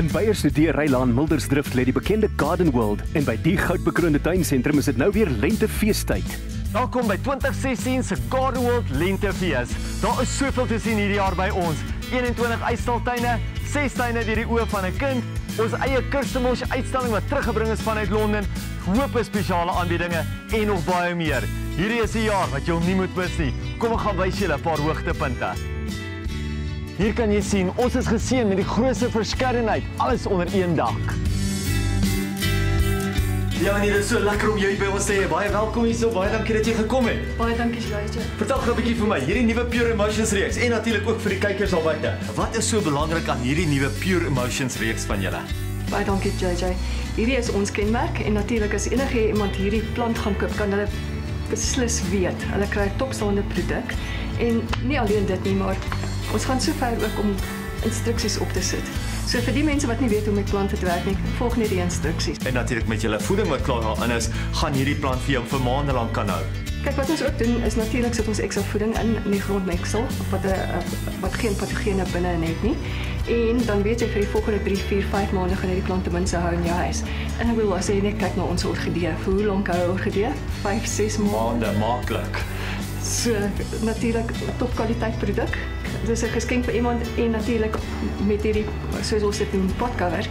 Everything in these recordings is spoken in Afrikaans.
In Beyersdeur-Rylaan Mildersdrift lê die bekende Garden World en by die goudbekroonde tuinsentrum is dit nou weer lentefeestyd. Welkom by 2016 se Garden World Lentefees. Daar is soveel te sien hierdie jaar by ons. 21 uitstaltuine, 6 tuine deur die oë van 'n kind, ons eie Kirstenbosch uitstalling wat teruggebring is vanuit Londen, hoope spesiale aanbiedinge en nog baie meer. Hierdie is die jaar wat jy hom nie moet mis nie. Kom ek gaan wys julle 'n paar hoogtepunte. Hier kan jy sien, ons is geseën met die grootste verskeidenheid, alles onder een dak. Ja, nee, dit is so lekker om jou by ons te hê. Baie welkom hierso, baie dankie dat jy gekom het. Baie dankie, JJ. Vertel gou 'n bietjie vir my, hierdie nuwe Pure Emotions reeks en natuurlik ook vir die kykers al buite. Wat is so belangrik aan hierdie nuwe Pure Emotions reeks van julle? Baie dankie, JJ. Hierdie is ons kenmerk en natuurlik as enige iemand hierdie plant gaan koop, kan hulle beslis weet. Hulle kry 'n topstaande produk en nie alleen dit nie, maar ons gaan so ver ook om instruksies op te sit. So vir die mense wat nie weet hoe met plante te werk nie, volg net die instruksies. En natuurlik met julle voeding wat klaar daarin is, gaan hierdie plant vir jou vir maande lank kan hou. Kyk, wat ons ook doen is natuurlik sit ons ekstra voeding in die grondmengsel wat geen patogene binne het nie. En dan weet jy vir die volgende 3, 4, 5 maande gaan hierdie plant ten minste hou in jou huis. En ek wil as jy net kyk na ons orgidee, vir hoe lank hou 'n orgidee? 5, 6 maande. Maklik. So natuurlik 'n topkwaliteit produk. Dis 'n geskenk vir iemand en natuurlik met hierdie soos ons dit noem potcover,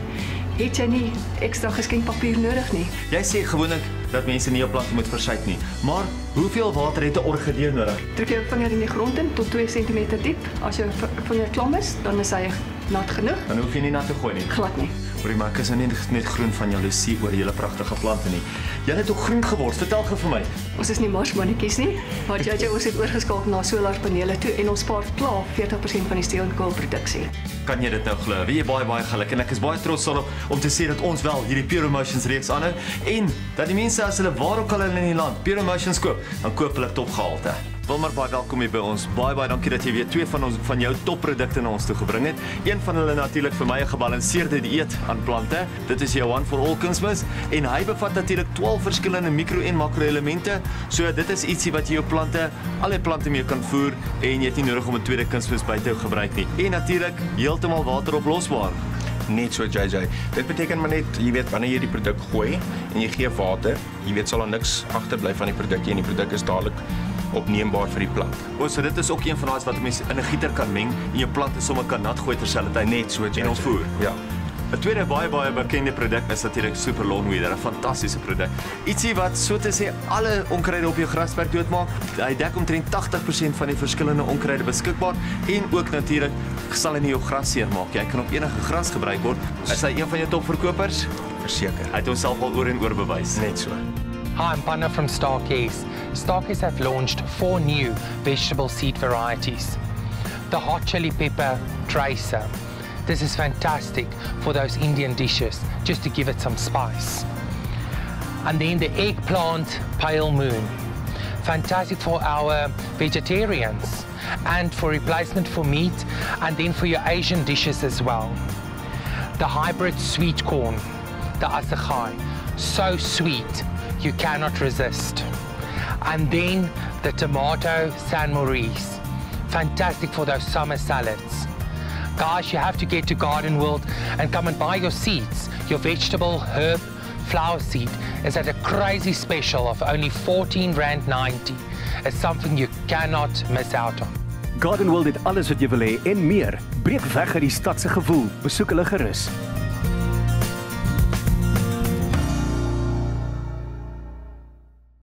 het jy nie ekstra geskenkpapier nodig nie. Jy sê gewoonlik dat mense nie op plante moet versuit nie, maar hoeveel water het 'n orgidee nodig? Druk jou vinger in die grond in tot 2 cm diep. As jou vinger klam is, dan is hy nat genoeg. Dan hoef jy nie nat te gooi nie. Glad nie. Hoorie, maar ek is net groen van jaloesie oor julle pragtige plante nie. Julle het ook groen geword, vertel gou vir my. Ons is nie marsmannetjies nie, maar JJ ons het oorgeskakel na solarpanele toe en ons spaar klaar 40% van die steenkoolproduksie. Kan jy dit nou glo? Wie jy baie geluk en ek is baie trots daarop om te sê dat ons wel hierdie Pure Emotions reeks aanhou en dat die mense as hulle waar ook al in die land Pure Emotions koop, dan koop hulle topgehalte. Wilmar, baie welkom hier by ons. Baie dankie dat jy weer 2 van jou topprodukte na ons toe gebring het. Een van hulle natuurlik vir my 'n gebalanseerde dieet aan plante. Dit is jou One for All kunsmis en hy bevat natuurlik 12 verskillende mikro- en makro-elemente. So dit is ietsie wat jy jou plante, al die plante mee kan voer en jy het nie nodig om 'n tweede kunsmis by te gebruik nie. En natuurlik heeltemal wateroplosbaar. Net so, JJ. Dit beteken maar net, jy weet, wanneer jy die produk gooi en jy gee water, jy weet, sal daar niks agterbly van die produk en die produk is dadelik opneembaar vir die plant. So dit is ook een van daai wat mense in 'n gieter kan meng en jou plante sommer kan nat gooi terselfdertyd Net so, JJ. en ontvoer. Ja. 'n tweede baie bekende produk is natuurlik Super Lawn Weeder, 'n fantastiese produk. Ietsie wat so te sê alle onkruide op jou grasperk doodmaak. Hy dek omtrent 80% van die verskillende onkruide beskikbaar en ook natuurlik sal hy nie jou gras seermaak. Jy kan op enige gras gebruik word. Is hy een van jou topverkopers? Verseker. Hy het homself al oor en oor bewys. Net so. Hi, I'm Panna from Starcase. Starcase have launched 4 new vegetable seed varieties. The hot chili pepper tracer. This is fantastic for those Indian dishes, just to give it some spice. And then the eggplant pale moon. Fantastic for our vegetarians and for replacement for meat and then for your Asian dishes as well. The hybrid sweet corn, the asagai, so sweet. You cannot resist. And then the tomato San Maurice, fantastic for those summer salads. Guys, you have to get to Garden World and come and buy your seeds. Your vegetable, herb, flower seed is at a crazy special of only R14.90. It's something you cannot miss out on. Garden World het alles wat jy wil hê en meer. Breek weg uit die stad se gewoel. Besoek hulle gerus.